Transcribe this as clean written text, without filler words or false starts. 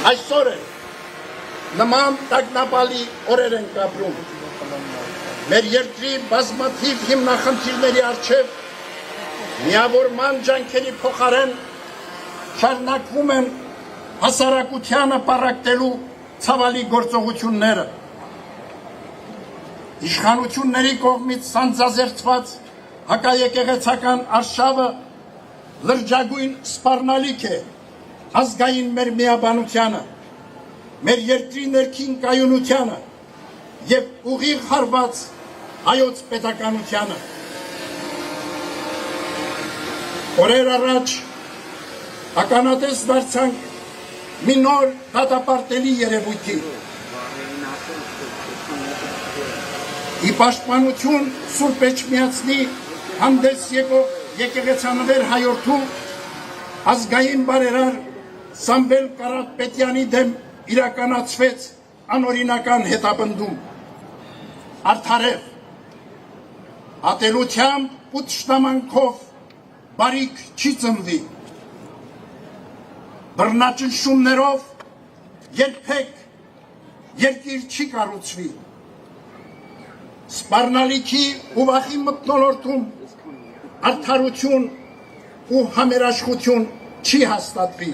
Այսօր է նման տագնապալի օրեր ենք ապրում։ Մեր երկրի բազմաթիվ հիմնախնդիրների առջև միավորման ջանքերի փոխարեն շարունակվում են հասարակությանը պառակտելու ցավալի գործողությունները։ Իշխանությունների կողմից սանձազերծված հակաեկեղեցական արշավը լրջագույն սպառնալիք է ազգային մեր միաբանությանը, մեր երկրի ներքին կայունությանը և ուղիղ հարված հայոց պետականությանը։ Օրեր առաջ ականատես դարձանք մի նոր դատապարտելի երևույթի։ Ի պաշտպանություն Սուրբ Էջմիածնի հանդես եկող եկեղեցանվեր հայորդում ազգային բարերար Սամվել Կարապետյանի դեմ իրականացվեց անօրինական հետապնդում։ Արդարև, ատելությամբ ու թշնամանքով բարիք չի ծնվի։ Բռնաճնշումներով երբեք երկիր չի կառուցվի։ Սպառնալիքի ու վախի մթնոլորտում արդարություն ու համերաշխություն չի հաստատվի։